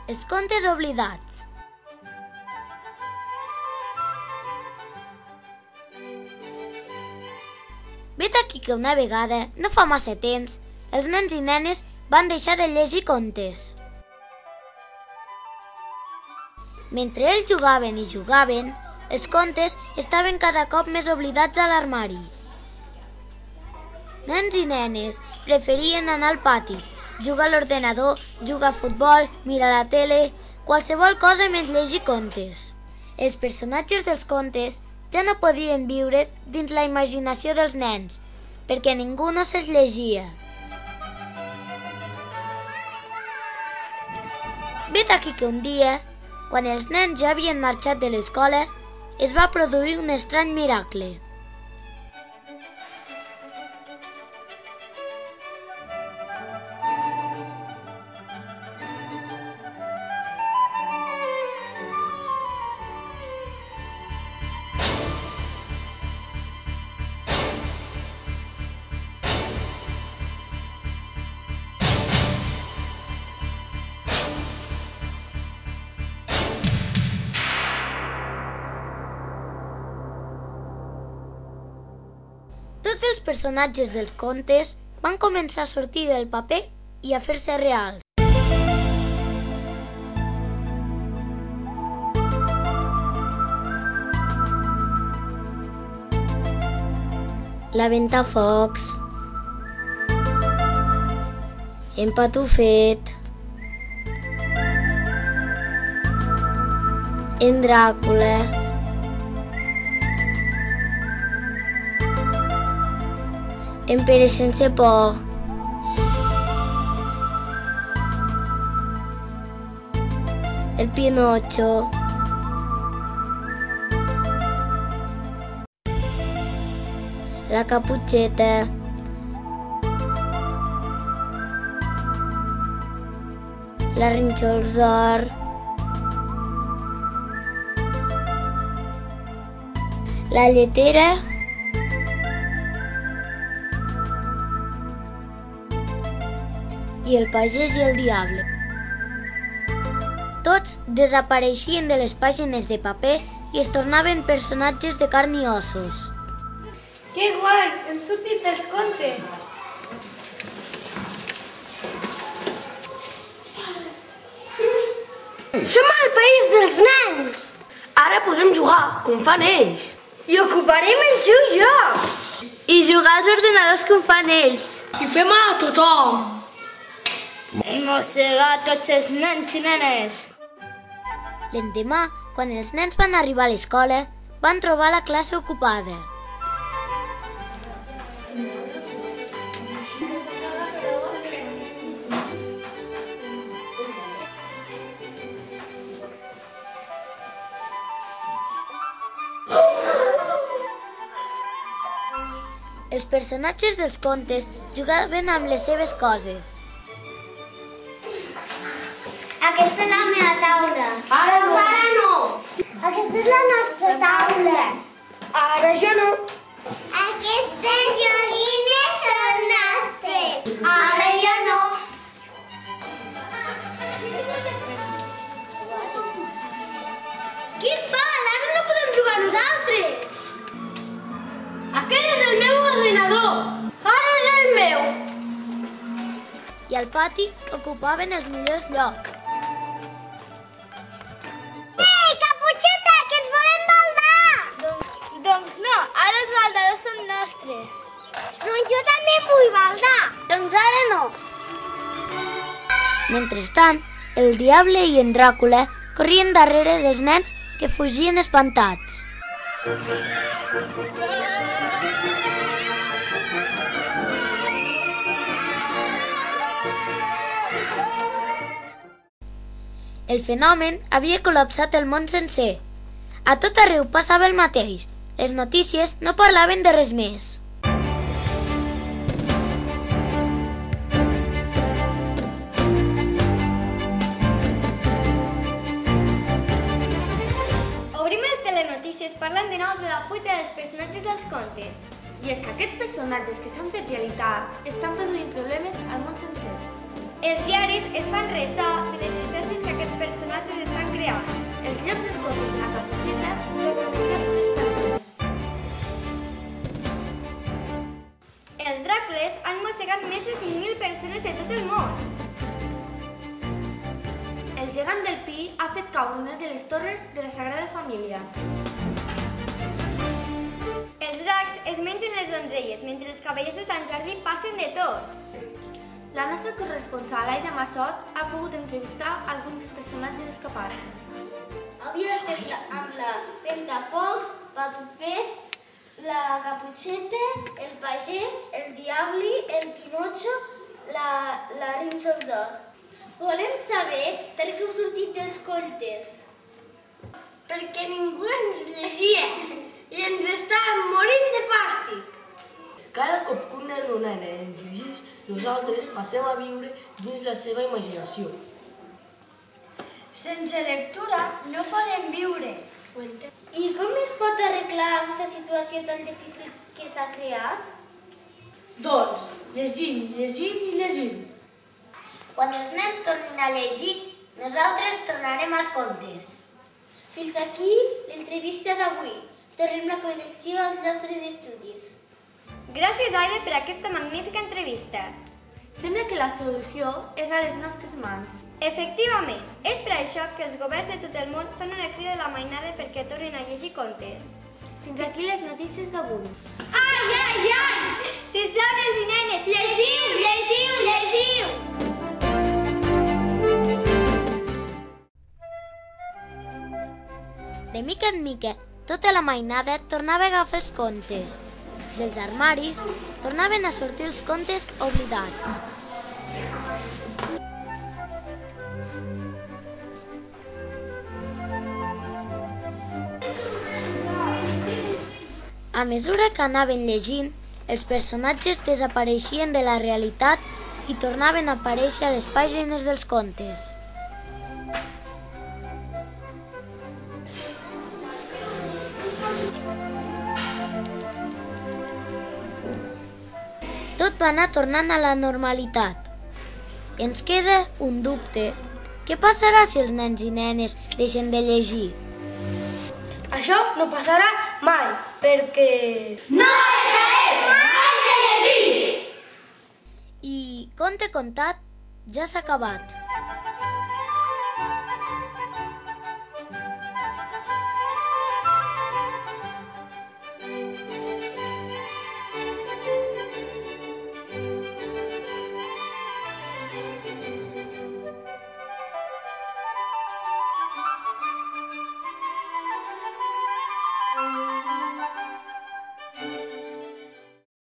Els contes oblidats. Vet aquí que una vegada, no fa massa temps, els nens i nenes van deixar de llegir contes. Mentre ells jugaven i jugaven, els contes estaven cada cop més oblidats a l'armari. Nens i nenes preferien anar al pati, jugar a l'ordenador, jugar a futbol, mirar la tele, qualsevol cosa menys llegir contes. Els personatges dels contes ja no podien viure dins la imaginació dels nens, perquè ningú no se'ls llegia. Vet aquí que un dia, quan els nens ja havien marxat de l'escola, es va produir un estrany miracle. Tots els personatges dels contes van començar a sortir del paper i a fer-se reals. La Ventafocs, en Patufet, en Dràcula, en Pere sense por, el Pinocho, la Caputxeta, la Rínxols d'Or, la Lletera i el Pagès i el Diable. Tots desapareixien de les pàgines de paper i es tornaven personatges de carn i ossos. Que guai! Hem sortit dels contes! Som al país dels nens! Ara podem jugar, com fan ells. I ocuparem els seus jocs. I jugar als ordinadors com fan ells. I fem mal a tothom. I mossegar tots els nens i nenes. L'endemà, quan els nens van arribar a l'escola, van trobar la classe ocupada. Els personatges dels contes jugaven amb les seves coses. Aquesta és la meva taula. Ara no. Ara no. Aquesta és la nostra taula. Ara ja no. Aquestes joguines són nostres. Ara ja no. Quin pal! Ara no podem jugar nosaltres. Aquest és el meu ordinador. Ara és el meu. I al pati ocupaven els millors llocs. Ei, Caputxeta, que ens volem baldar! Doncs no, ara els baldadors són nostres. Doncs jo també em vull baldar. Doncs ara no. Mentrestant, el Diable i en Dràcula corrien darrere dels nens que fugien espantats. El fenomen havia col·lapsat el món sencer. A tot arreu passava el mateix. Les notícies no parlaven de res més. Obrim el telenotícies parlant de nou de la fuita dels personatges dels contes. I és que aquests personatges que s'han fet realitat estan produint problemes al món sencer. Els diaris es fan ressò de les desgràcies que aquests personatges estan creant. Els llocs dels contes de la Caputxeta ja s'han menjat les persones. Els Dràcules han mossegat més de 5.000 persones de tot el món. El gegant del Pi ha fet caure una de les torres de la Sagrada Família. Els dracs es mengen les donzelles, mentre els cavallers de Sant Jordi passen de tot. La nostra corresponsal, Aida Massot, ha pogut entrevistar alguns dels personatges escapats. Avui estem amb la Ventafocs, Patufet, la Caputxeta, el Pagès, el Diabli, el Pinotxo, la Rínxol d'Or. Volem saber per què heu sortit dels contes. Perquè ningú ens llegia i ens estàvem morint de fàstic. Cada cop que un nen o nena ens llegeix, nosaltres passem a viure dins la seva imaginació. Sense lectura no podem viure. I com es pot arreglar aquesta situació tan difícil que s'ha creat? Doncs, llegim, llegim i llegim. Quan els nens tornin a llegir, nosaltres tornarem als contes. Fins aquí l'entrevista d'avui. Tornem la connexió als nostres estudis. Gràcies, Aida, per aquesta magnífica entrevista. Sembla que la solució és a les nostres mans. Efectivament, és per això que els governs de tot el món fan una crida a la mainada perquè tornin a llegir contes. Fins aquí les notícies d'avui. Ai, ai, ai! Sisplau, nens i nenes, llegiu, llegiu, llegiu! De mica en mica, tota la mainada tornava a agafar els contes. Dels armaris tornaven a sortir els contes oblidats. A mesura que anaven llegint, els personatges desapareixien de la realitat i tornaven a aparèixer a les pàgines dels contes. Tot va anar tornant a la normalitat. Ens queda un dubte. Què passarà si els nens i nenes deixen de llegir? Això no passarà mai, perquè... No deixarem mai de llegir! I conte contat ja s'ha acabat.